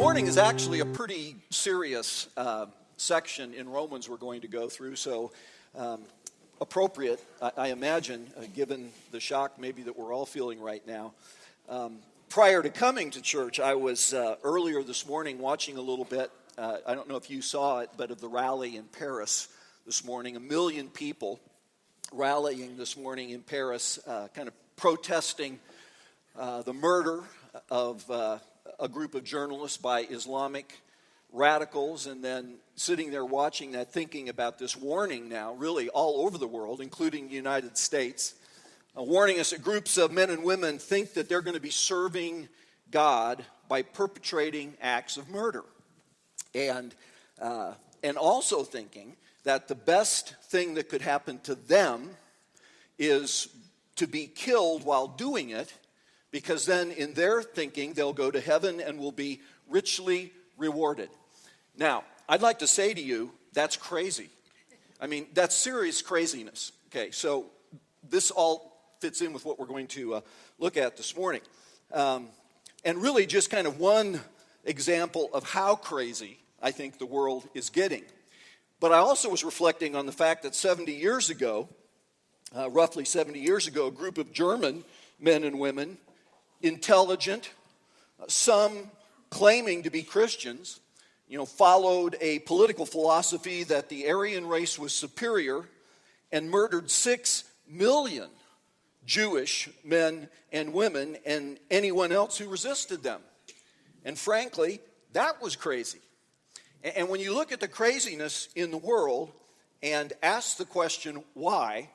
morning is actually a pretty serious section in Romans we're going to go through, so appropriate, I imagine, given the shock maybe that we're all feeling right now. Prior to coming to church, I was earlier this morning watching a little bit, I don't know if you saw it, but of the rally in Paris this morning. 1 million people rallying this morning in Paris, kind of protesting the murder of a group of journalists by Islamic radicals, and then sitting there watching that, thinking about this warning now, really all over the world, including the United States, warning us that groups of men and women think that they're going to be serving God by perpetrating acts of murder. And also thinking that the best thing that could happen to them is to be killed while doing it, because then in their thinking they'll go to heaven and will be richly rewarded. Now, I'd like to say to you, that's crazy. I mean, that's serious craziness. Okay, so this all fits in with what we're going to look at this morning. And really just kind of one example of how crazy I think the world is getting. But I also was reflecting on the fact that 70 years ago, roughly 70 years ago, a group of German men and women, intelligent, some claiming to be Christians, followed a political philosophy that the Aryan race was superior and murdered 6 million Jewish men and women and anyone else who resisted them. And frankly, that was crazy. And when you look at the craziness in the world and ask the question, why,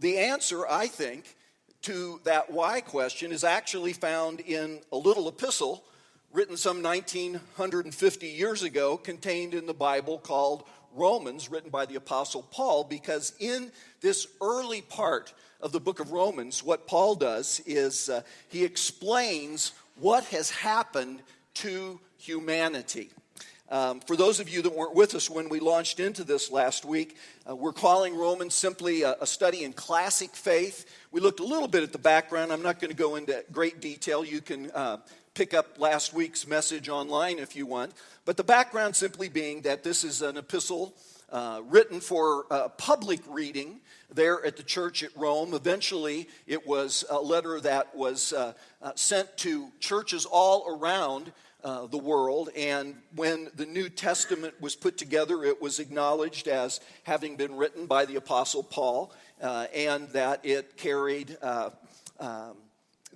the answer, I think, to that why question is actually found in a little epistle written some 1950 years ago, contained in the Bible, called Romans, written by the Apostle Paul, because in this early part of the book of Romans, what Paul does is he explains what has happened to humanity. For those of you that weren't with us when we launched into this last week, we're calling Romans simply a study in classic faith. We looked a little bit at the background. I'm not going to go into great detail. You can pick up last week's message online if you want. But the background simply being that this is an epistle written for public reading there at the church at Rome. Eventually, it was a letter that was sent to churches all around the world, and when the New Testament was put together, it was acknowledged as having been written by the Apostle Paul, and that it carried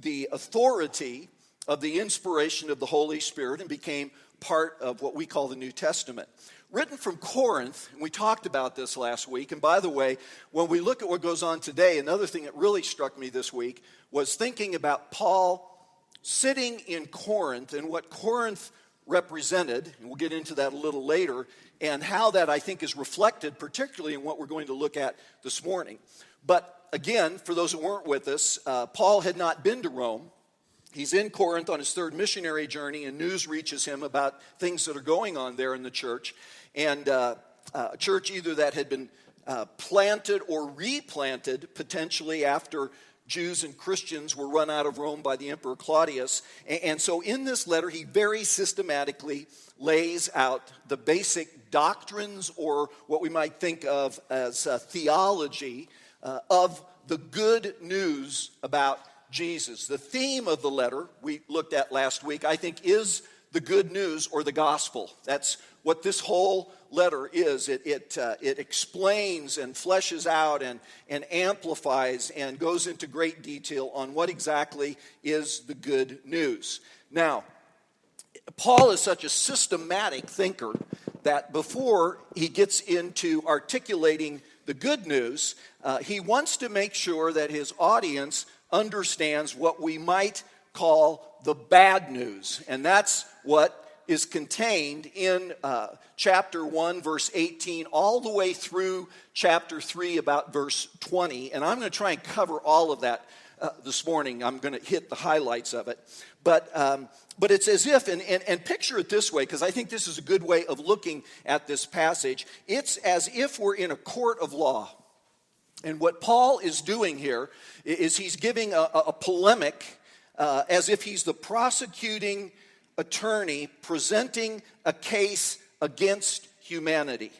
the authority of the inspiration of the Holy Spirit and became part of what we call the New Testament. Written from Corinth, and we talked about this last week, and by the way, when we look at what goes on today, another thing that really struck me this week was thinking about Paul sitting in Corinth and what Corinth represented, and we'll get into that a little later, and how that I think is reflected particularly in what we're going to look at this morning. But again, for those who weren't with us, Paul had not been to Rome. He's in Corinth on his third missionary journey, and news reaches him about things that are going on there in the church. And a church either that had been planted or replanted potentially after Jews and Christians were run out of Rome by the Emperor Claudius. And so in this letter, he very systematically lays out the basic doctrines, or what we might think of as theology, of the good news about Jesus. The theme of the letter we looked at last week, I think, is the good news or the gospel. That's what this whole letter is. It explains and fleshes out and amplifies and goes into great detail on what exactly is the good news. Now, Paul is such a systematic thinker that before he gets into articulating the good news, he wants to make sure that his audience understands what we might call the bad news. And that's what is contained in chapter 1, verse 18, all the way through chapter 3, about verse 20. And I'm going to try and cover all of that this morning. I'm going to hit the highlights of it. But it's as if, and picture it this way, because I think this is a good way of looking at this passage. It's as if we're in a court of law. And what Paul is doing here is he's giving a polemic as if he's the prosecuting attorney presenting a case against humanity.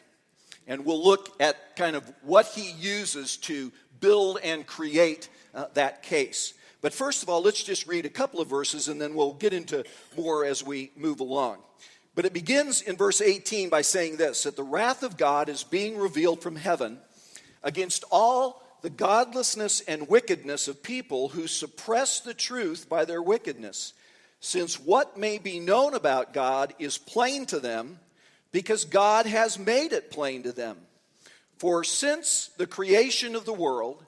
And we'll look at kind of what he uses to build and create that case. But first of all, let's just read a couple of verses, and then we'll get into more as we move along. But it begins in verse 18 by saying this, that the wrath of God is being revealed from heaven against all the godlessness and wickedness of people who suppress the truth by their wickedness, since what may be known about God is plain to them, because God has made it plain to them. For since the creation of the world,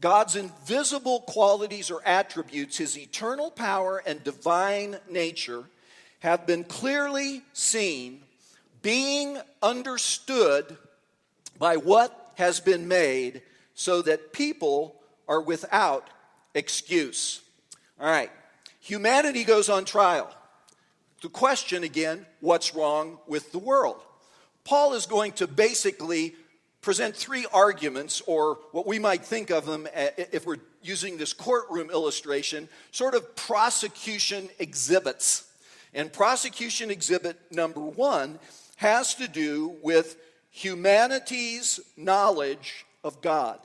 God's invisible qualities or attributes, his eternal power and divine nature, have been clearly seen, being understood by what has been made, so that people are without excuse. All right, humanity goes on trial. The question again, what's wrong with the world? Paul is going to basically present three arguments, or what we might think of them, if we're using this courtroom illustration, sort of prosecution exhibits. And prosecution exhibit number one has to do with humanity's knowledge of God.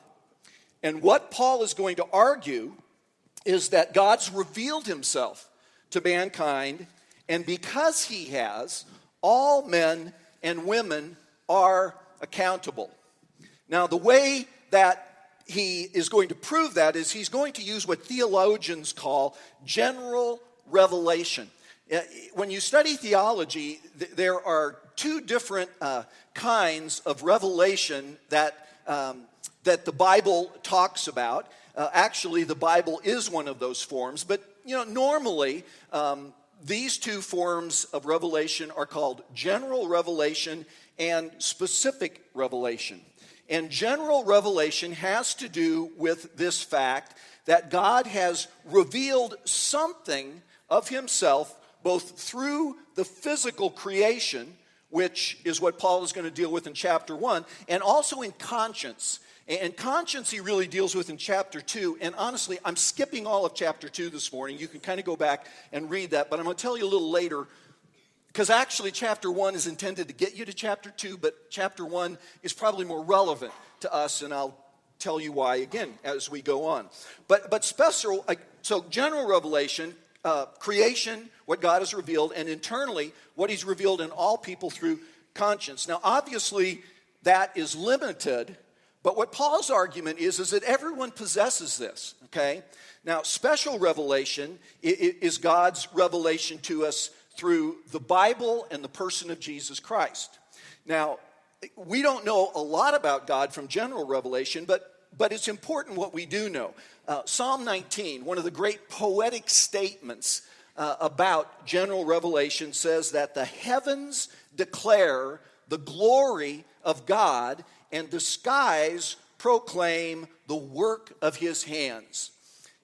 And what Paul is going to argue is that God's revealed himself to mankind, and because he has, all men and women are accountable. Now, the way that he is going to prove that is he's going to use what theologians call general revelation. When you study theology, there are two different kinds of revelation that the Bible talks about. Actually, the Bible is one of those forms, but normally these two forms of revelation are called general revelation and specific revelation. And general revelation has to do with this fact that God has revealed something of himself both through the physical creation, which is what Paul is going to deal with in chapter 1, and also in conscience. And conscience he really deals with in chapter 2. And honestly, I'm skipping all of chapter 2 this morning. You can kind of go back and read that, but I'm going to tell you a little later, because actually chapter 1 is intended to get you to chapter 2, but chapter 1 is probably more relevant to us, and I'll tell you why again as we go on. But special, so general revelation, creation, what God has revealed, and internally, what he's revealed in all people through conscience. Now, obviously, that is limited, but what Paul's argument is that everyone possesses this, okay? Now, special revelation is God's revelation to us through the Bible and the person of Jesus Christ. Now, we don't know a lot about God from general revelation, but it's important what we do know. Psalm 19, one of the great poetic statements about general revelation, says that the heavens declare the glory of God, and the skies proclaim the work of his hands.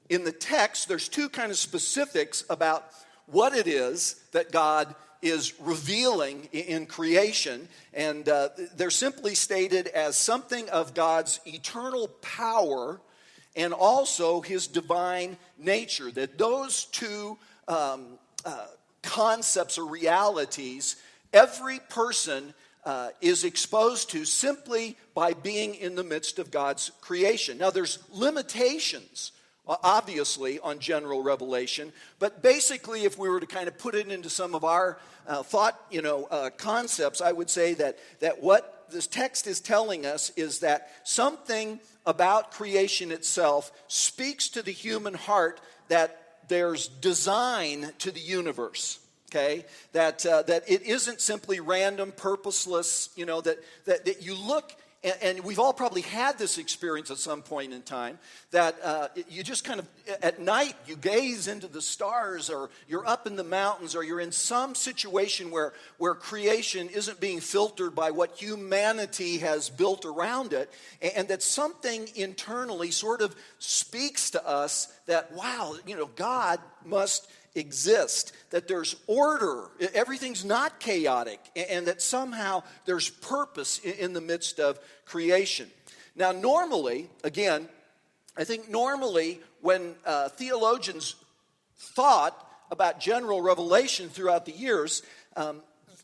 In the text, there's two kind of specifics about what it is that God is revealing in creation, and they're simply stated as something of God's eternal power and also his divine nature. That those two concepts or realities, every person is exposed to simply by being in the midst of God's creation. Now, there's limitations, obviously, on general revelation, but basically, if we were to kind of put it into some of our thought, concepts, I would say that what this text is telling us is that something about creation itself speaks to the human heart that there's design to the universe. Okay, that it isn't simply random, purposeless. That you look, and we've all probably had this experience at some point in time. That you just kind of at night you gaze into the stars, or you're up in the mountains, or you're in some situation where creation isn't being filtered by what humanity has built around it, and that something internally sort of speaks to us that wow, God must exist, that there's order, everything's not chaotic, and that somehow there's purpose in the midst of creation. Now, normally, again, I think normally when theologians thought about general revelation throughout the years,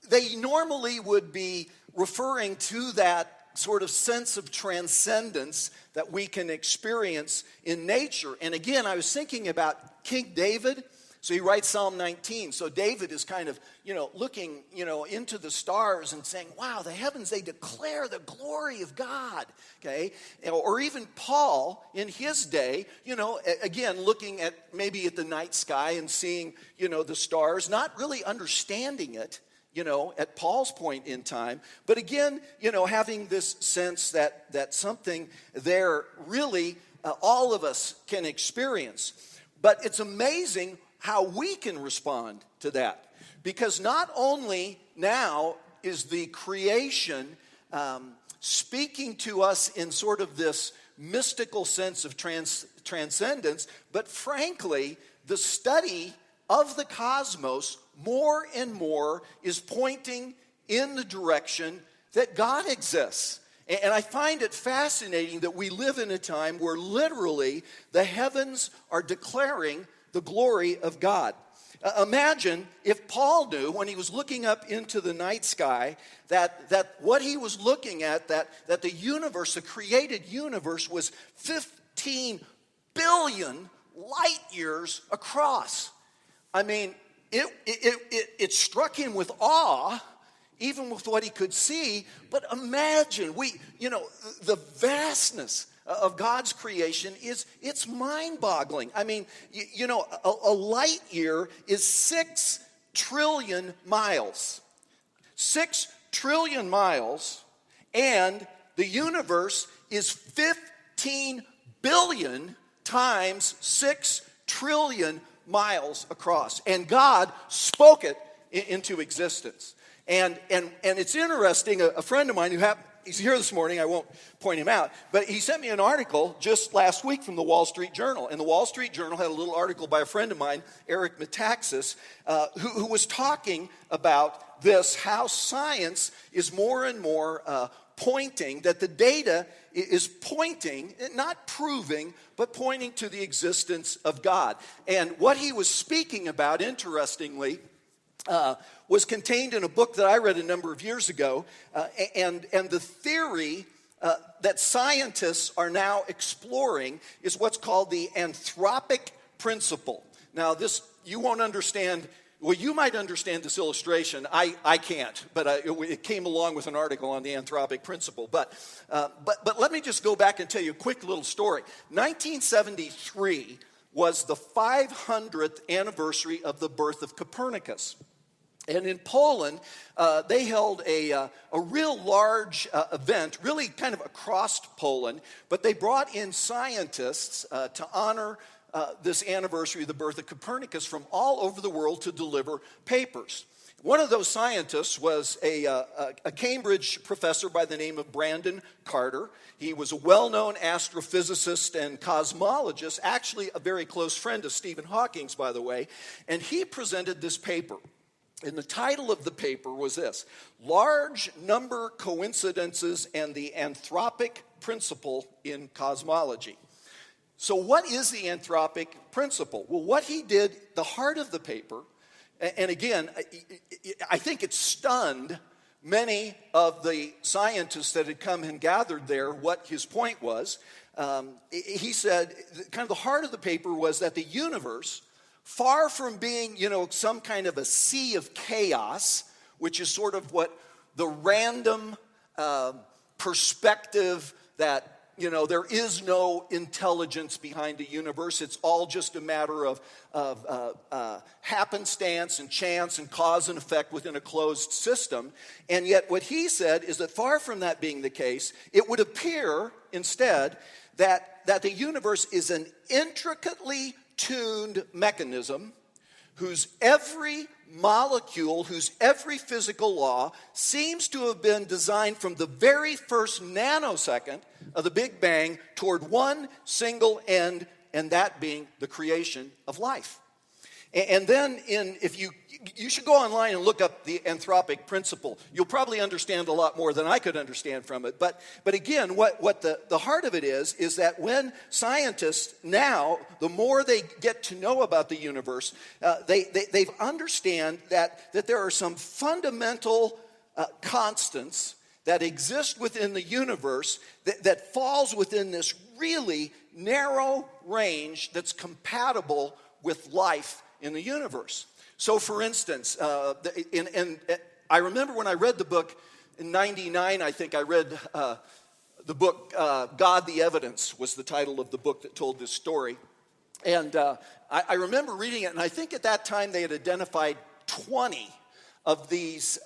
they normally would be referring to that sort of sense of transcendence that we can experience in nature. And again, I was thinking about King David. So he writes Psalm 19. So David is kind of, looking, into the stars and saying, wow, the heavens, they declare the glory of God, okay? Or even Paul in his day, again, looking at maybe at the night sky and seeing, the stars, not really understanding it, at Paul's point in time. But again, having this sense that something there really all of us can experience. But it's amazing how we can respond to that. Because not only now is the creation speaking to us in sort of this mystical sense of transcendence, but frankly, the study of the cosmos more and more is pointing in the direction that God exists. And I find it fascinating that we live in a time where literally the heavens are declaring the glory of God. Imagine if Paul knew when he was looking up into the night sky that what he was looking at, that the universe, the created universe, was 15 billion light years across. I mean, it struck him with awe, even with what he could see. But imagine, the vastness of God's creation it's mind-boggling. I mean, a light year is 6 trillion miles. 6 trillion miles, and the universe is 15 billion times 6 trillion miles across. And God spoke it into existence. And it's interesting, a friend of mine he's here this morning, I won't point him out, but he sent me an article just last week from the Wall Street Journal. And the Wall Street Journal had a little article by a friend of mine, Eric Metaxas, who was talking about this, how science is more and more pointing, that the data is pointing, not proving, but pointing to the existence of God. And what he was speaking about, interestingly, was contained in a book that I read a number of years ago, and the theory that scientists are now exploring is what's called the Theanthropic Principle. Now, this, you won't understand. Well, you might understand this illustration. I can't, but it came along with an article on the Theanthropic Principle. But let me just go back and tell you a quick little story. 1973 was the 500th anniversary of the birth of Copernicus. And in Poland, they held a real large event, really kind of across Poland, but they brought in scientists to honor this anniversary of the birth of Copernicus from all over the world to deliver papers. One of those scientists was a Cambridge professor by the name of Brandon Carter. He was a well-known astrophysicist and cosmologist, actually a very close friend of Stephen Hawking's, by the way, and he presented this paper. And the title of the paper was this: Large Number Coincidences and the Theanthropic Principle in Cosmology. So what is the Theanthropic Principle? Well, what he did, the heart of the paper, and again, I think it stunned many of the scientists that had come and gathered there what his point was. He said, kind of the heart of the paper was that the universe, far from being, some kind of a sea of chaos, which is sort of what the random perspective that, there is no intelligence behind the universe. It's all just a matter of happenstance and chance and cause and effect within a closed system. And yet what he said is that far from that being the case, it would appear instead that the universe is an intricately tuned mechanism whose every molecule, whose every physical law seems to have been designed from the very first nanosecond of the Big Bang toward one single end, and that being the creation of life. And then if you should go online and look up the Theanthropic Principle. You'll probably understand a lot more than I could understand from it. But again, what the heart of it is that when scientists now, the more they get to know about the universe, they understand that there are some fundamental constants that exist within the universe that falls within this really narrow range that's compatible with life in the universe. So, for instance, I remember when I read the book in '99, I think I read the book, God the Evidence was the title of the book that told this story. And I remember reading it, and I think at that time they had identified 20 of these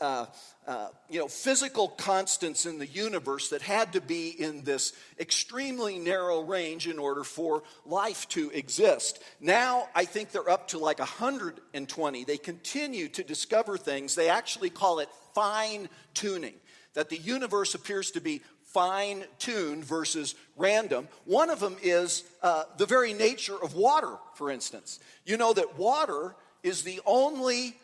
physical constants in the universe that had to be in this extremely narrow range in order for life to exist. Now, I think they're up to like 120. They continue to discover things. They actually call it fine-tuning, that the universe appears to be fine-tuned versus random. One of them is the very nature of water, for instance. You know that water is the only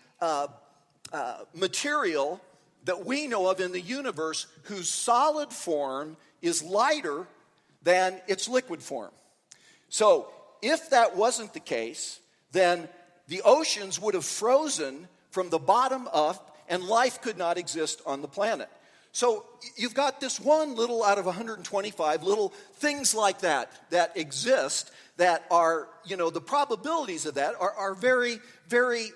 material that we know of in the universe whose solid form is lighter than its liquid form. So if that wasn't the case, then the oceans would have frozen from the bottom up and life could not exist on the planet. So you've got this one little out of 125 little things like that exist that are, the probabilities of that are very, very,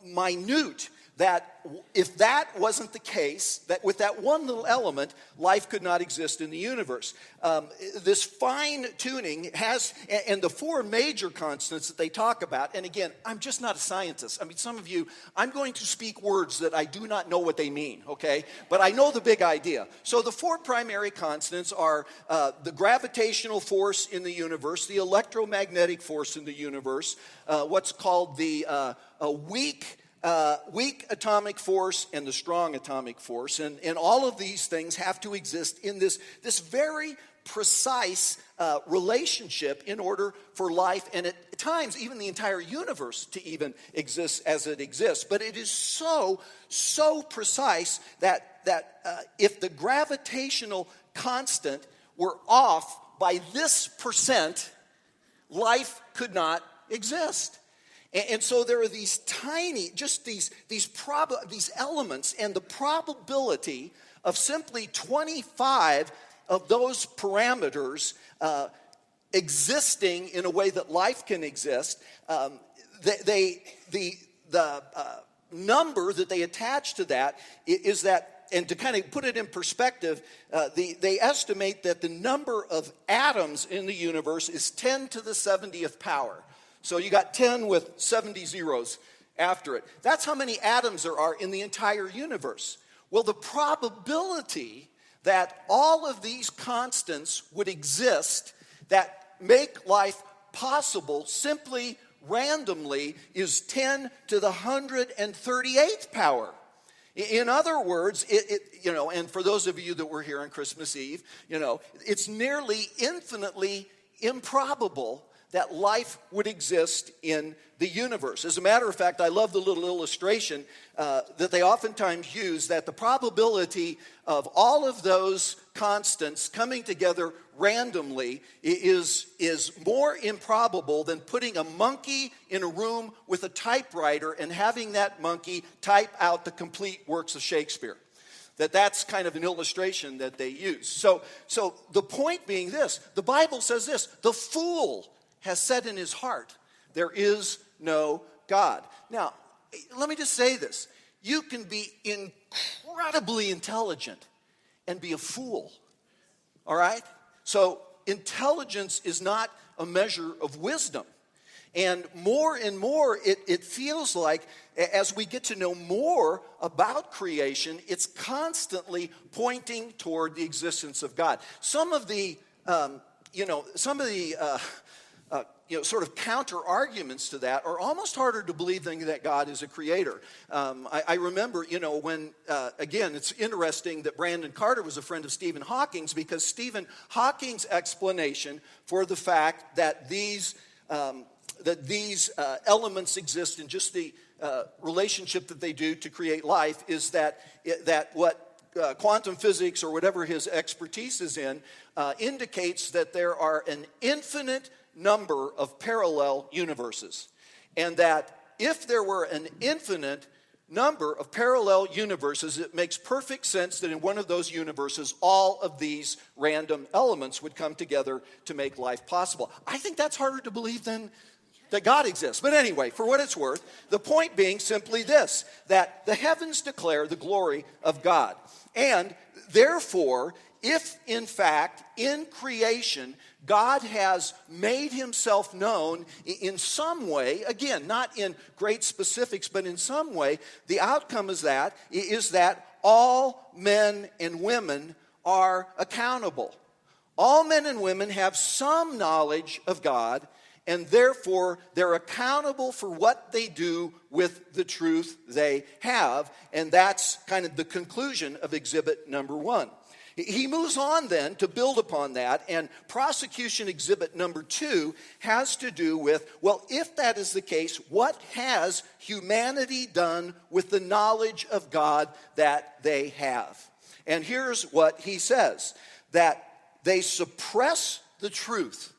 minute. That if that wasn't the case, that with that one little element, life could not exist in the universe. This fine-tuning has, and the four major constants that they talk about, and again, I'm just not a scientist. I mean, some of you, I'm going to speak words that I do not know what they mean, okay? But I know the big idea. So the four primary constants are the gravitational force in the universe, the electromagnetic force in the universe, what's called the weak atomic force and the strong atomic force. And all of these things have to exist in this very precise relationship in order for life and at times even the entire universe to even exist as it exists. But it is so precise that if the gravitational constant were off by this percent, life could not exist. And so there are these tiny, just these elements, and the probability of simply 25 of those parameters existing in a way that life can exist, the number that they attach to that is that, and to kind of put it in perspective, they estimate that the number of atoms in the universe is 10 to the 70th power. So you got 10 with 70 zeros after it. That's how many atoms there are in the entire universe. Well, the probability that all of these constants would exist that make life possible simply randomly is 10 to the 138th power. In other words, and for those of you that were here on Christmas Eve, it's nearly infinitely improbable that life would exist in the universe. As a matter of fact, I love the little illustration that they oftentimes use, that the probability of all of those constants coming together randomly is more improbable than putting a monkey in a room with a typewriter and having that monkey type out the complete works of Shakespeare. That's kind of an illustration that they use. So the point being this, the Bible says this: the fool has said in his heart, there is no God. Now, let me just say this. You can be incredibly intelligent and be a fool, all right? So intelligence is not a measure of wisdom. And more, it feels like as we get to know more about creation, it's constantly pointing toward the existence of God. Some of the sort of counter arguments to that are almost harder to believe than that God is a creator. I remember, when, again, it's interesting that Brandon Carter was a friend of Stephen Hawking's, because Stephen Hawking's explanation for the fact that these that these elements exist in just the relationship that they do to create life is that what quantum physics or whatever his expertise is in indicates that there are an infinite number of parallel universes. And that if there were an infinite number of parallel universes, it makes perfect sense that in one of those universes, all of these random elements would come together to make life possible. I think that's harder to believe than that God exists. But anyway, for what it's worth, the point being simply this, that the heavens declare the glory of God. And therefore, if in fact in creation God has made himself known in some way, again, not in great specifics, but in some way, the outcome is that all men and women are accountable. All men and women have some knowledge of God, and therefore they're accountable for what they do with the truth they have. And that's kind of the conclusion of exhibit number 1. He moves on then to build upon that, and prosecution exhibit number 2 has to do with, well, if that is the case, what has humanity done with the knowledge of God that they have? And here's what he says, that they suppress the truth,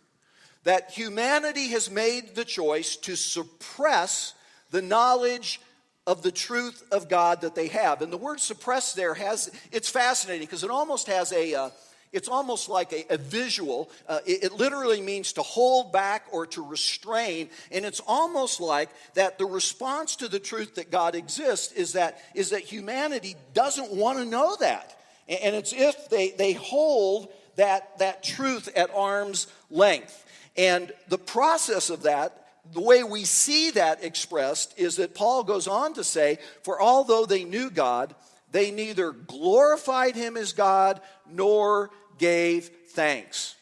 that humanity has made the choice to suppress the knowledge of the truth of God that they have. And the word suppress there it's fascinating because it almost has it's almost like a visual. It literally means to hold back or to restrain. And it's almost like that the response to the truth that God exists is that humanity doesn't want to know that. And it's if they hold that truth at arm's length. And the process of that, the way we see that expressed is that Paul goes on to say, for although they knew God, they neither glorified him as God nor gave thanks.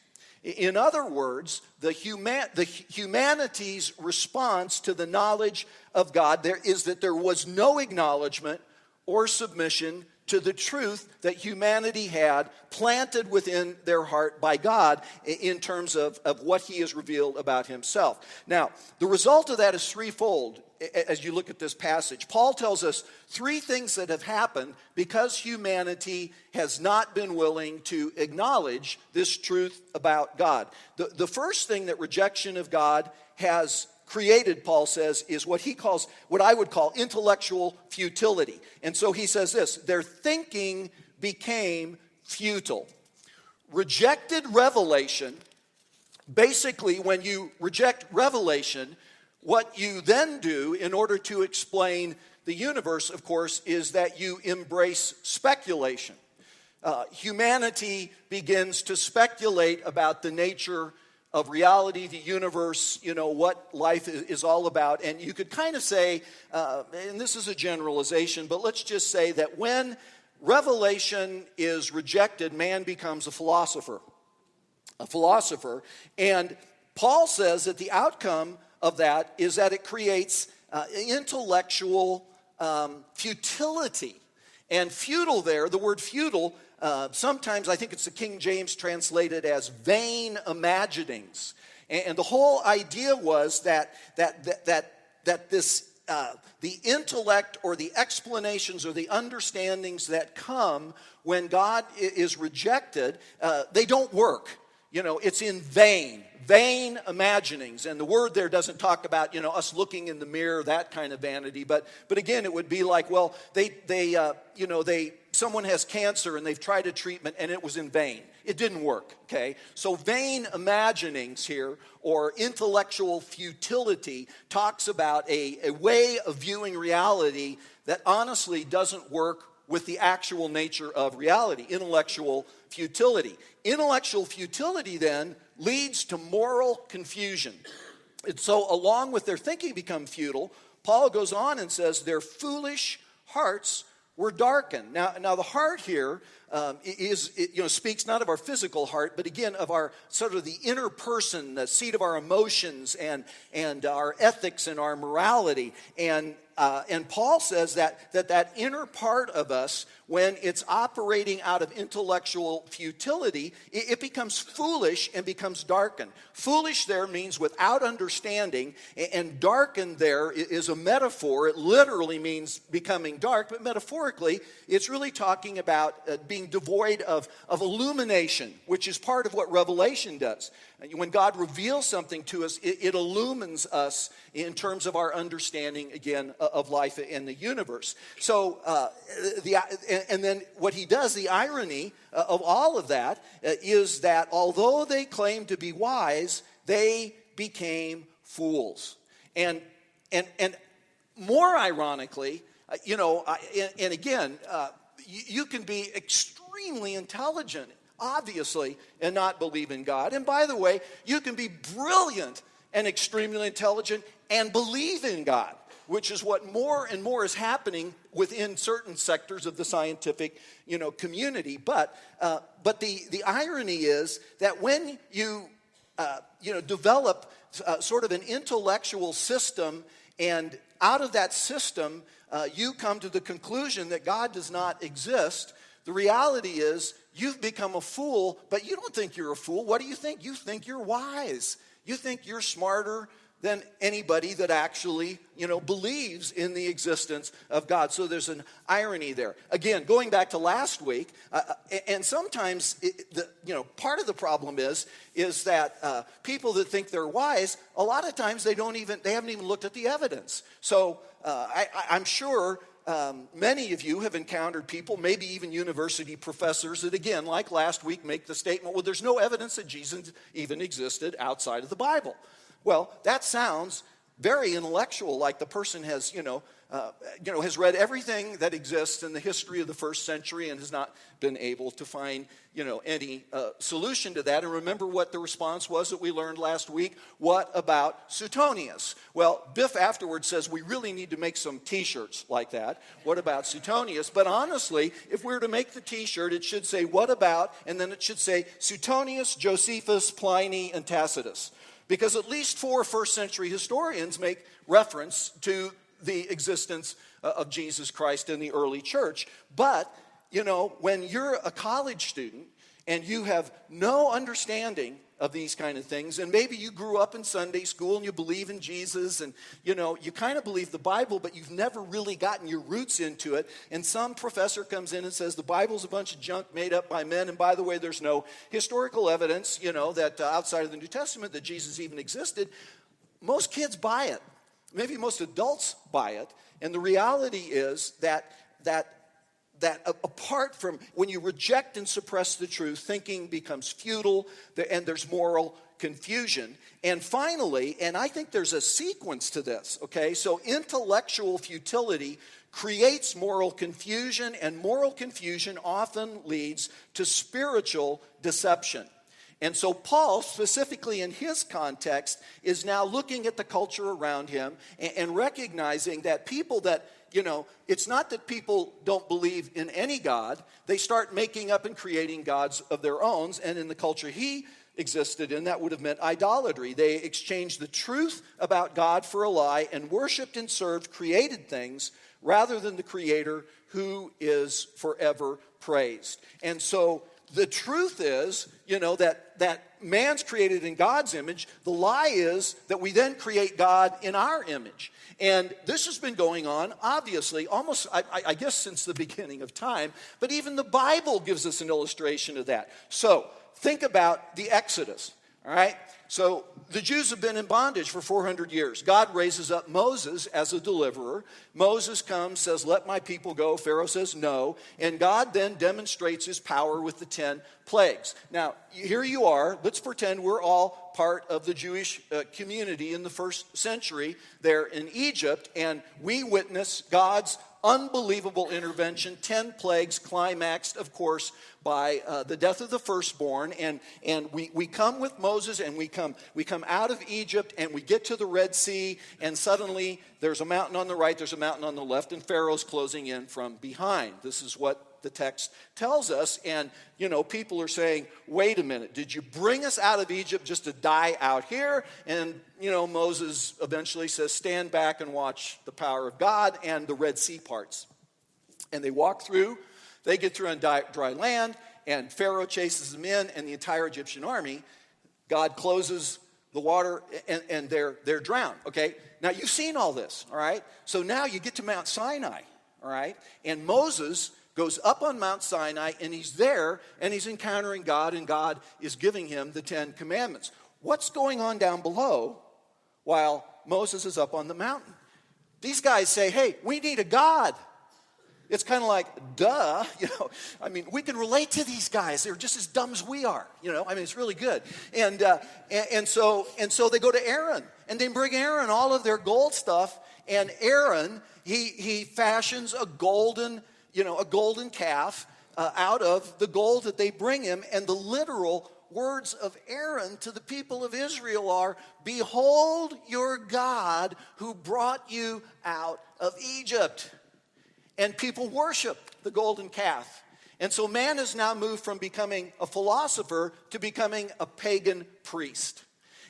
In other words, the humanity's response to the knowledge of God is that there was no acknowledgement or submission to the truth that humanity had planted within their heart by God in terms of what he has revealed about himself. Now, the result of that is threefold as you look at this passage. Paul tells us 3 things that have happened because humanity has not been willing to acknowledge this truth about God. The first thing that rejection of God has created, Paul says, is what I would call intellectual futility. And so he says this, their thinking became futile. Rejected revelation, basically when you reject revelation, what you then do in order to explain the universe, of course, is that you embrace speculation. Humanity begins to speculate about the nature of reality, the universe, what life is all about. And you could kind of say, and this is a generalization, but let's just say that when revelation is rejected, man becomes a philosopher. And Paul says that the outcome of that is that it creates intellectual futility. And futile there, the word futile, sometimes I think it's the King James translated as vain imaginings. And the whole idea was that this the intellect or the explanations or the understandings that come when God is rejected, they don't work. It's in vain imaginings. And the word there doesn't talk about, us looking in the mirror, that kind of vanity. But again, it would be like, well, someone has cancer and they've tried a treatment and it was in vain. It didn't work, okay? So vain imaginings here, or intellectual futility, talks about a way of viewing reality that honestly doesn't work with the actual nature of reality, intellectual futility. Intellectual futility then leads to moral confusion. And so along with their thinking become futile, Paul goes on and says their foolish hearts were darkened. Now the heart here speaks not of our physical heart, but again of our sort of the inner person, the seat of our emotions and our ethics and our morality. And Paul says that inner part of us, when it's operating out of intellectual futility, it becomes foolish and becomes darkened. Foolish there means without understanding, and darkened there is a metaphor. It literally means becoming dark, but metaphorically, it's really talking about being devoid of illumination, which is part of what Revelation does. When God reveals something to us, it illumines us in terms of our understanding, again, of life and the universe. So, and then what he does, the irony of all of that, is that although they claimed to be wise, they became fools. And more ironically, and again, you can be extremely intelligent, obviously, and not believe in God. And by the way, you can be brilliant and extremely intelligent and believe in God, which is what more and more is happening within certain sectors of the scientific, community. But the irony is that when you develop sort of an intellectual system, and out of that system you come to the conclusion that God does not exist, the reality is you've become a fool, but you don't think you're a fool. What do you think? You think you're wise. You think you're smarter than anybody that actually, believes in the existence of God. So there's an irony there. Again, going back to last week, and sometimes, part of the problem is that people that think they're wise, a lot of times they haven't even looked at the evidence. So I'm sure many of you have encountered people, maybe even university professors, that again, like last week, make the statement, well, there's no evidence that Jesus even existed outside of the Bible. Well, that sounds very intellectual, like the person has, has read everything that exists in the history of the first century and has not been able to find, any solution to that. And remember what the response was that we learned last week? What about Suetonius? Well, Biff afterwards says we really need to make some T-shirts like that. What about Suetonius? But honestly, if we were to make the T-shirt, it should say what about, and then it should say Suetonius, Josephus, Pliny, and Tacitus. Because at least 4 first-century historians make reference to the existence of Jesus Christ in the early church. But, when you're a college student and you have no understanding of these kind of things, and maybe you grew up in Sunday school and you believe in Jesus and, you kind of believe the Bible, but you've never really gotten your roots into it, and some professor comes in and says the Bible's a bunch of junk made up by men, and by the way, there's no historical evidence, that outside of the New Testament that Jesus even existed, most kids buy it. Maybe most adults buy it, and the reality is that apart from when you reject and suppress the truth, thinking becomes futile, and there's moral confusion. And finally, and I think there's a sequence to this, okay? So intellectual futility creates moral confusion, and moral confusion often leads to spiritual deception. And so Paul, specifically in his context, is now looking at the culture around him and recognizing that people that, it's not that people don't believe in any God. They start making up and creating gods of their own. And in the culture he existed in, that would have meant idolatry. They exchanged the truth about God for a lie and worshiped and served created things rather than the Creator who is forever praised. And so the truth is, that man's created in God's image. The lie is that we then create God in our image. And this has been going on, obviously, almost, I guess, since the beginning of time. But even the Bible gives us an illustration of that. So think about the Exodus, all right? So the Jews have been in bondage for 400 years. God raises up Moses as a deliverer. Moses comes, says, let my people go. Pharaoh says no. And God then demonstrates his power with the 10 plagues. Now, here you are. Let's pretend we're all part of the Jewish community in the first century there in Egypt. And we witness God's unbelievable intervention, 10 plagues, climaxed, of course, by the death of the firstborn. And we come with Moses, and we come out of Egypt, and we get to the Red Sea, and suddenly there's a mountain on the right, there's a mountain on the left, and Pharaoh's closing in from behind. This is what the text tells us. And, people are saying, wait a minute, did you bring us out of Egypt just to die out here? And, Moses eventually says, stand back and watch the power of God, and the Red Sea parts. And they walk through, they get through on dry land, and Pharaoh chases them in, and the entire Egyptian army, God closes the water, and they're drowned, okay? Now, you've seen all this, all right? So now you get to Mount Sinai, all right? And Moses goes up on Mount Sinai, and he's there, and he's encountering God, and God is giving him the 10 Commandments. What's going on down below while Moses is up on the mountain? These guys say, hey, we need a God. It's kind of like, duh, we can relate to these guys. They're just as dumb as we are, it's really good. And so they go to Aaron, and they bring Aaron all of their gold stuff, and Aaron, he fashions a golden calf out of the gold that they bring him, and the literal words of Aaron to the people of Israel are, behold your God who brought you out of Egypt. And people worship the golden calf. And so man has now moved from becoming a philosopher to becoming a pagan priest.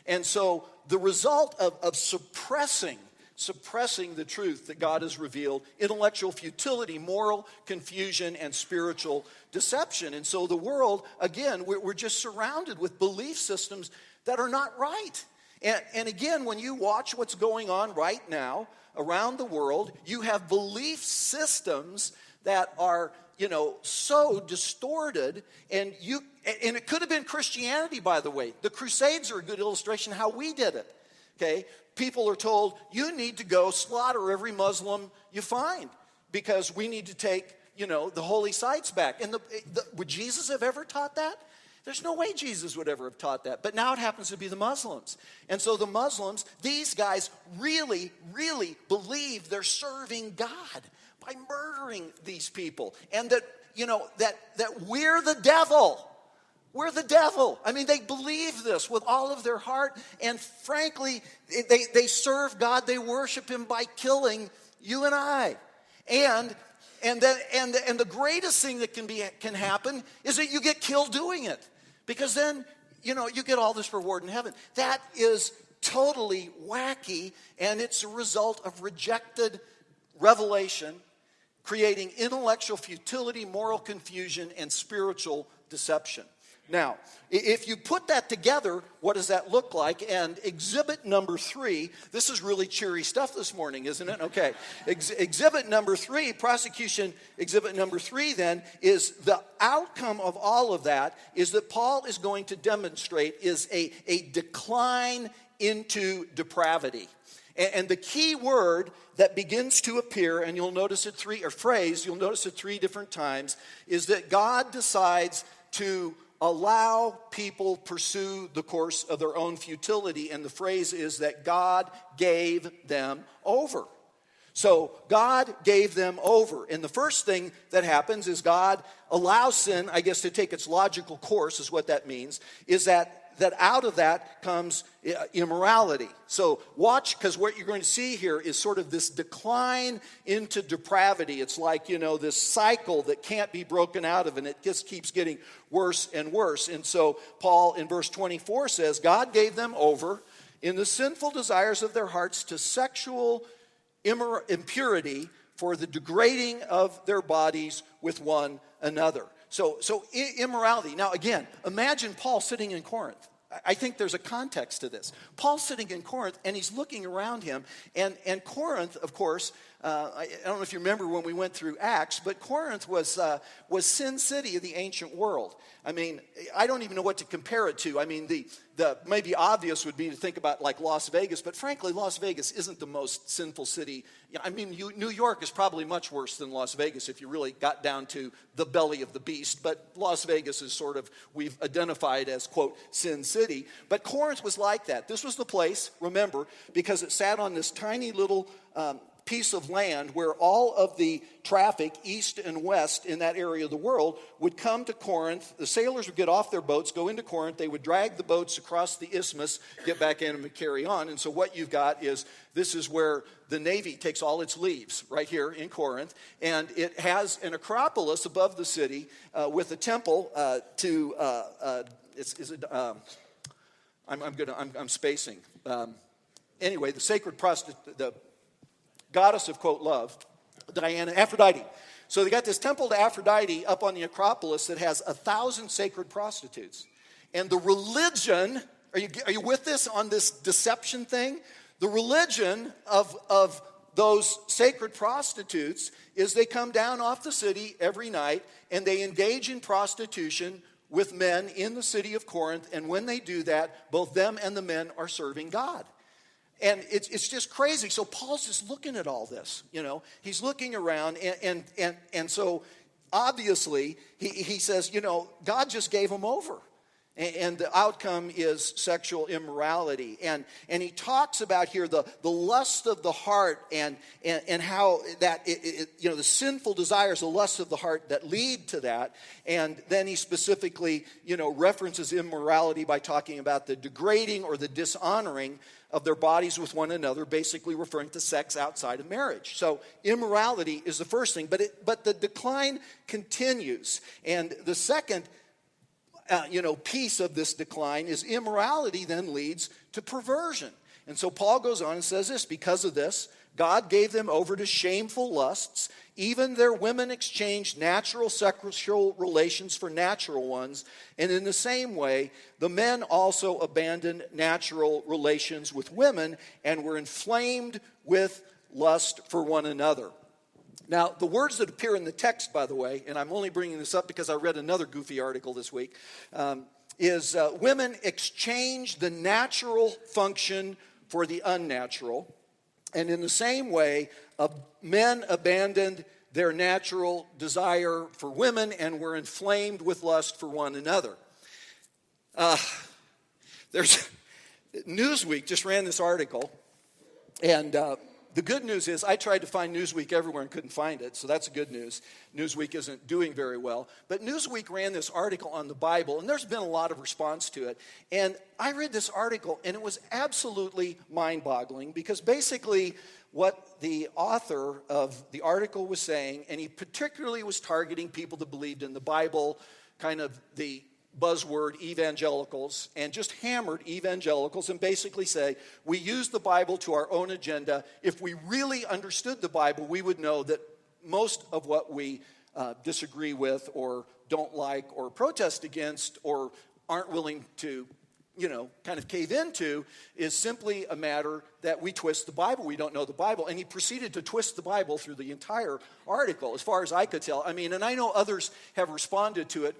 And so the result of suppressing the truth that God has revealed, intellectual futility, moral confusion, and spiritual deception. And so the world, again, we're just surrounded with belief systems that are not right. And again, when you watch what's going on right now around the world, you have belief systems that are, so distorted, and it could have been Christianity, by the way. The Crusades are a good illustration of how we did it. Okay? People are told, you need to go slaughter every Muslim you find because we need to take, the holy sites back. And would Jesus have ever taught that? There's no way Jesus would ever have taught that. But now it happens to be the Muslims. And so the Muslims, these guys really, really believe they're serving God by murdering these people. And that, that we're the devil. We're the devil. They believe this with all of their heart. And frankly, they serve God. They worship him by killing you and I. And the greatest thing that can happen is that you get killed doing it. Because then, you get all this reward in heaven. That is totally wacky, and it's a result of rejected revelation, creating intellectual futility, moral confusion, and spiritual deception. Now, if you put that together, what does that look like? And exhibit number 3, this is really cheery stuff this morning, isn't it? Okay. Exhibit number 3, prosecution exhibit number 3 then, is the outcome of all of that is that Paul is going to demonstrate is a decline into depravity. And the key word that begins to appear, and you'll notice it you'll notice it 3 different times, is that God decides to allow people pursue the course of their own futility. And the phrase is that God gave them over. So God gave them over. And the first thing that happens is God allows sin, I guess, to take its logical course, is what that means, is that out of that comes immorality. So watch, because what you're going to see here is sort of this decline into depravity. It's like, this cycle that can't be broken out of, and it just keeps getting worse and worse. And so Paul in verse 24 says, God gave them over in the sinful desires of their hearts to sexual impurity for the degrading of their bodies with one another. So immorality. Now again, imagine Paul sitting in Corinth. I think there's a context to this. Paul's sitting in Corinth, and he's looking around him. And Corinth, of course, I don't know if you remember when we went through Acts, but Corinth was Sin City of the ancient world. I don't even know what to compare it to. The maybe obvious would be to think about like Las Vegas, but frankly, Las Vegas isn't the most sinful city. New York is probably much worse than Las Vegas if you really got down to the belly of the beast, but Las Vegas is sort of, we've identified as, quote, Sin City. But Corinth was like that. This was the place, remember, because it sat on this tiny little piece of land where all of the traffic east and west in that area of the world would come to Corinth. The sailors would get off their boats, go into Corinth. They would drag the boats across the isthmus, get back in them and carry on. And so what you've got is, this is where the Navy takes all its leaves, right here in Corinth. And it has an acropolis above the city with a temple I'm spacing. Anyway, the sacred prostitute, the goddess of, quote, love, Diana, Aphrodite. So they got this temple to Aphrodite up on the Acropolis that has 1,000 sacred prostitutes. And the religion, are you with this on this deception thing? The religion of those sacred prostitutes is they come down off the city every night and they engage in prostitution with men in the city of Corinth. And when they do that, both them and the men are serving God. And it's just crazy. So Paul's just looking at all this, He's looking around, and so obviously he says, God just gave them over. And the outcome is sexual immorality. And he talks about here the lust of the heart and how that, the sinful desires, the lust of the heart that lead to that. And then he specifically, references immorality by talking about the degrading or the dishonoring of their bodies with one another, basically referring to sex outside of marriage. So immorality is the first thing, but the decline continues. And the second piece of this decline is immorality then leads to perversion. And so Paul goes on and says this: because of this, God gave them over to shameful lusts. Even their women exchanged natural sexual relations for natural ones. And in the same way, the men also abandoned natural relations with women and were inflamed with lust for one another. Now, the words that appear in the text, by the way, and I'm only bringing this up because I read another goofy article this week, is women exchange the natural function for the unnatural. And in the same way, men abandoned their natural desire for women and were inflamed with lust for one another. Newsweek just ran this article, and the good news is I tried to find Newsweek everywhere and couldn't find it, so that's good news. Newsweek isn't doing very well. But Newsweek ran this article on the Bible, and there's been a lot of response to it. And I read this article, and it was absolutely mind-boggling, because basically what the author of the article was saying, and he particularly was targeting people that believed in the Bible, kind of the buzzword evangelicals, and just hammered evangelicals and basically say, we use the Bible to our own agenda. If we really understood the Bible, we would know that most of what we disagree with or don't like or protest against or aren't willing to kind of cave into is simply a matter that we twist the Bible. We don't know the Bible. And he proceeded to twist the Bible through the entire article, as far as I could tell. I mean, and I know others have responded to it,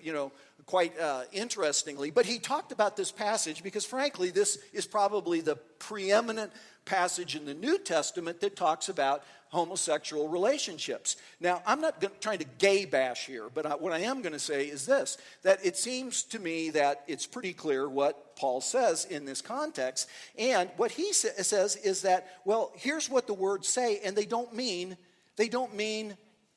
quite interestingly. But he talked about this passage because, frankly, this is probably the preeminent passage in the New Testament that talks about homosexual relationships. Now, I'm not trying to gay bash here, but what I am going to say is this, that it seems to me that it's pretty clear what Paul says in this context. And what he says is that, well, here's what the words say, and they don't mean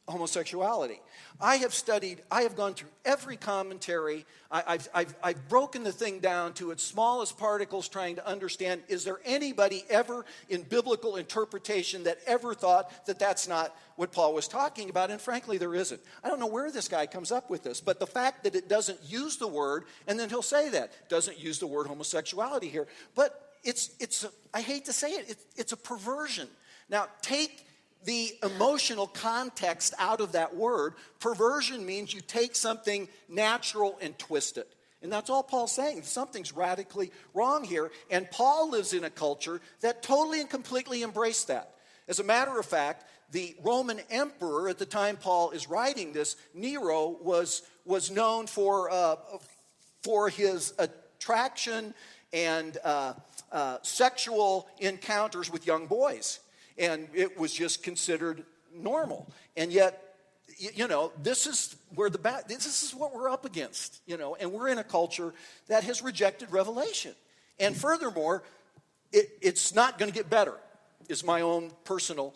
homosexuality. I have gone through every commentary. I've broken the thing down to its smallest particles, trying to understand, is there anybody ever in biblical interpretation that ever thought that that's not what Paul was talking about? And frankly, there isn't. I don't know where this guy comes up with this, but the fact that it doesn't use the word, and then he'll say that, doesn't use the word homosexuality here, but I hate to say it, it's a perversion. Now, take the emotional context out of that word. Perversion means you take something natural and twist it. And that's all Paul's saying. Something's radically wrong here. And Paul lives in a culture that totally and completely embraced that. As a matter of fact, the Roman emperor at the time Paul is writing this, Nero, was known for his attraction and sexual encounters with young boys. And it was just considered normal. And yet, this is what we're up against, and we're in a culture that has rejected revelation. And furthermore, it's not going to get better, is my own personal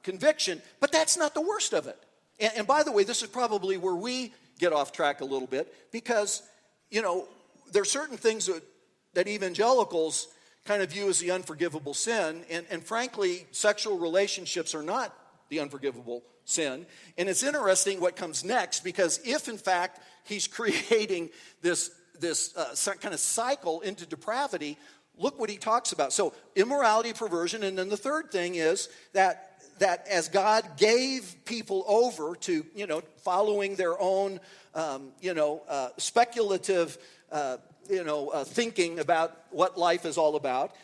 conviction, but that's not the worst of it. And by the way, this is probably where we get off track a little bit, because, there are certain things that evangelicals kind of view as the unforgivable sin, and frankly, sexual relationships are not the unforgivable sin. And it's interesting what comes next, because if in fact he's creating this kind of cycle into depravity, look what he talks about. So immorality, perversion, and then the third thing is that as God gave people over to, following their own, speculative, thinking about what life is all about,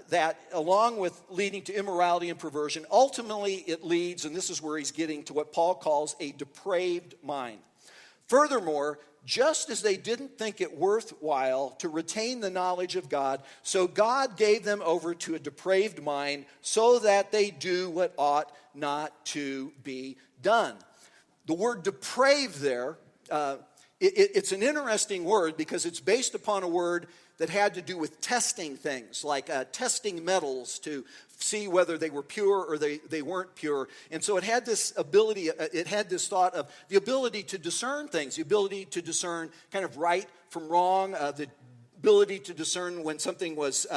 that along with leading to immorality and perversion, ultimately it leads, and this is where he's getting to what Paul calls a depraved mind. Furthermore, just as they didn't think it worthwhile to retain the knowledge of God, so God gave them over to a depraved mind so that they do what ought not to be done. The word depraved there, it's an interesting word because it's based upon a word that had to do with testing things, like testing metals to see whether they were pure or they weren't pure. And so it had this ability, it had this thought of the ability to discern things, the ability to discern kind of right from wrong, the ability to discern when something was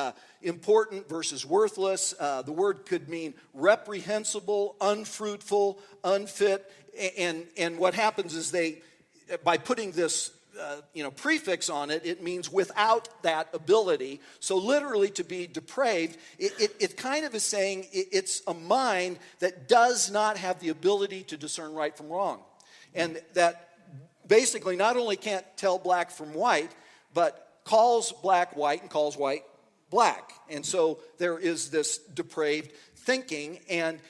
important versus worthless. The word could mean reprehensible, unfruitful, unfit. And what happens is by putting this prefix on it, it means without that ability. So literally to be depraved, it kind of is saying it's a mind that does not have the ability to discern right from wrong. And that basically not only can't tell black from white, but calls black white and calls white black. And so there is this depraved thinking, and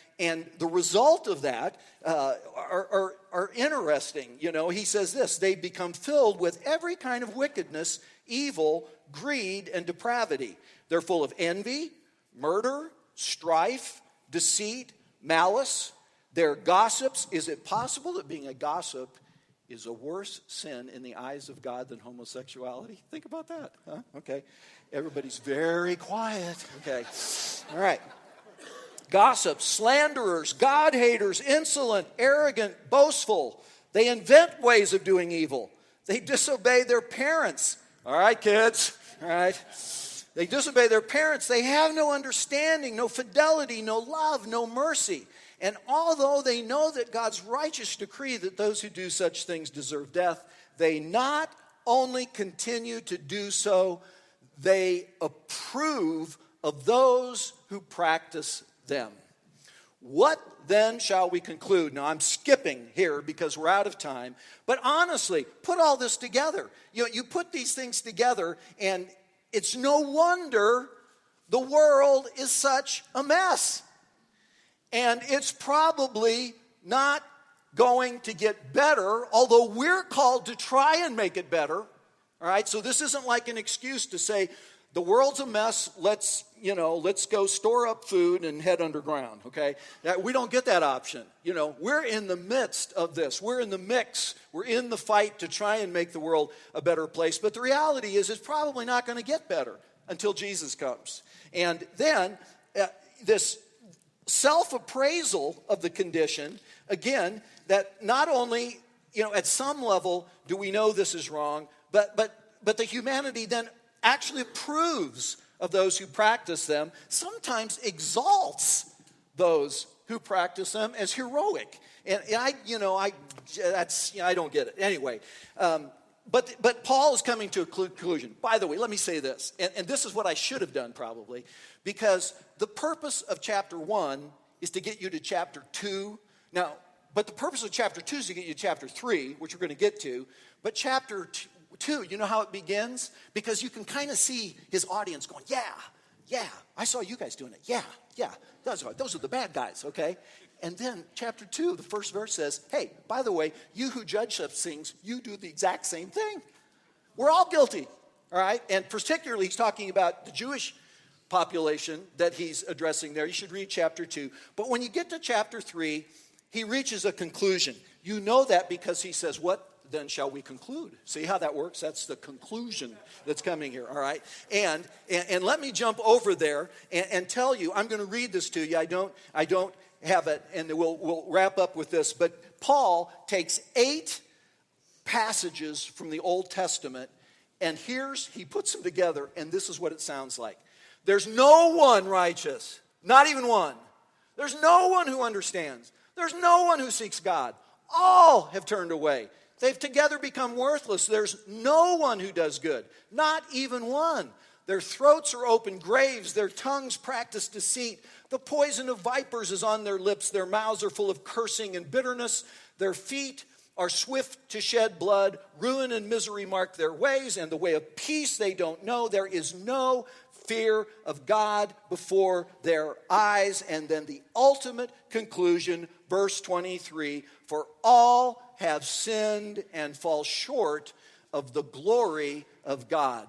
the result of that are interesting. He says this: they become filled with every kind of wickedness, evil, greed, and depravity. They're full of envy, murder, strife, deceit, malice. They're gossips. Is it possible that being a gossip is a worse sin in the eyes of God than homosexuality? Think about that. Huh? Okay. Everybody's very quiet. Okay. All right. Gossips, slanderers, God-haters, insolent, arrogant, boastful. They invent ways of doing evil. They disobey their parents. All right, kids. All right. They disobey their parents. They have no understanding, no fidelity, no love, no mercy. And although they know that God's righteous decree that those who do such things deserve death, they not only continue to do so, they approve of those who practice them. What then shall we conclude? Now I'm skipping here because we're out of time, but honestly, put all this together. You put these things together, and it's no wonder the world is such a mess. And it's probably not going to get better, although we're called to try and make it better. All right, so this isn't like an excuse to say, the world's a mess, let's go store up food and head underground, okay? We don't get that option. We're in the midst of this. We're in the mix. We're in the fight to try and make the world a better place. But the reality is it's probably not going to get better until Jesus comes. And then this self-appraisal of the condition, again, that not only, at some level do we know this is wrong, but the humanity then actually approves of those who practice them, sometimes exalts those who practice them as heroic. And I don't get it. Anyway, but Paul is coming to a conclusion. By the way, let me say this, and this is what I should have done probably, because the purpose of chapter 1 is to get you to chapter 2. Now, but the purpose of chapter 2 is to get you to chapter 3, which we're going to get to. But chapter 2, you know how it begins? Because you can kind of see his audience going, yeah, I saw you guys doing it. Yeah, those are the bad guys, okay? And then chapter 2, the first verse says, hey, by the way, you who judge such things, you do the exact same thing. We're all guilty, all right? And particularly he's talking about the Jewish population that he's addressing there. You should read chapter 2. But when you get to chapter 3, he reaches a conclusion. You know that because he says, what then shall we conclude. See how that works? That's the conclusion that's coming here, all right? And let me jump over there and tell you, I'm going to read this to you. I don't have it, and we'll wrap up with this. But Paul takes 8 passages from the Old Testament, and he puts them together, and this is what it sounds like. There's no one righteous, not even one. There's no one who understands. There's no one who seeks God. All have turned away. They've together become worthless. There's no one who does good, not even one. Their throats are open graves. Their tongues practice deceit. The poison of vipers is on their lips. Their mouths are full of cursing and bitterness. Their feet are swift to shed blood. Ruin and misery mark their ways, and the way of peace they don't know. There is no fear of God before their eyes. And then the ultimate conclusion, verse 23, for all have sinned and fall short of the glory of God.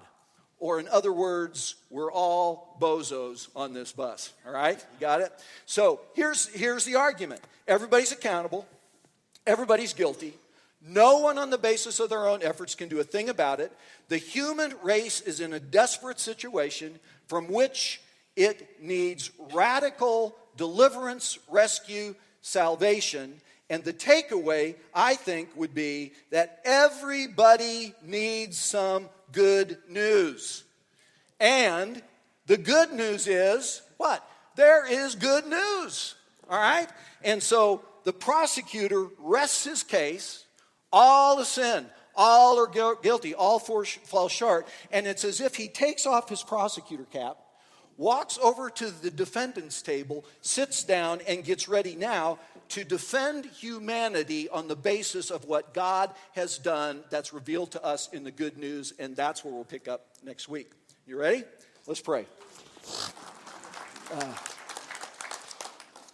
Or in other words, we're all bozos on this bus. All right? You got it? So here's the argument. Everybody's accountable. Everybody's guilty. No one on the basis of their own efforts can do a thing about it. The human race is in a desperate situation from which it needs radical deliverance, rescue, salvation. And the takeaway, I think, would be that everybody needs some good news. And the good news is, what? There is good news. All right? And so the prosecutor rests his case. All have sinned. All are guilty. All fall short. And it's as if he takes off his prosecutor cap, walks over to the defendant's table, sits down, and gets ready now to defend humanity on the basis of what God has done that's revealed to us in the good news. And that's where we'll pick up next week. You ready? Let's pray.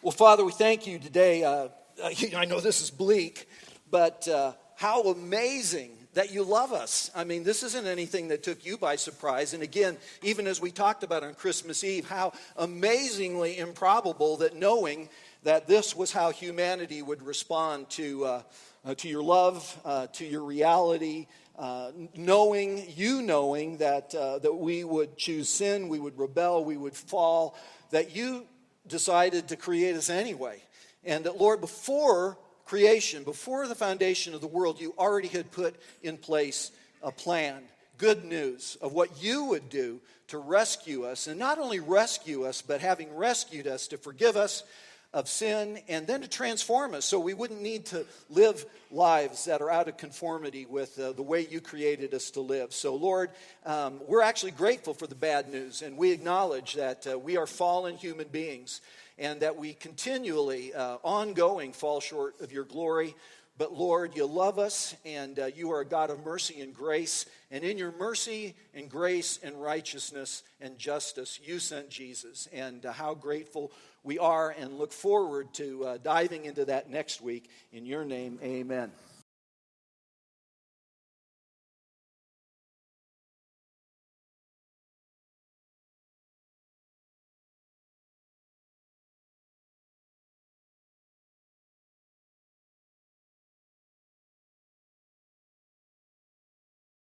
Well, Father, we thank you today. I know this is bleak, but how amazing that you love us. I mean, this isn't anything that took you by surprise. And again, even as we talked about on Christmas Eve, how amazingly improbable that knowing that this was how humanity would respond to your love, to your reality, knowing that we would choose sin, we would rebel, we would fall, that you decided to create us anyway. And that, Lord, before creation, before the foundation of the world, you already had put in place a plan, good news of what you would do to rescue us. And not only rescue us, but having rescued us, to forgive us of sin and then to transform us so we wouldn't need to live lives that are out of conformity with the way you created us to live. So, Lord, we're actually grateful for the bad news, and we acknowledge that we are fallen human beings and that we continually, ongoing, fall short of your glory. But Lord, you love us, and you are a God of mercy and grace. And in your mercy and grace and righteousness and justice, you sent Jesus. And how grateful we are, and look forward to diving into that next week. In your name, amen.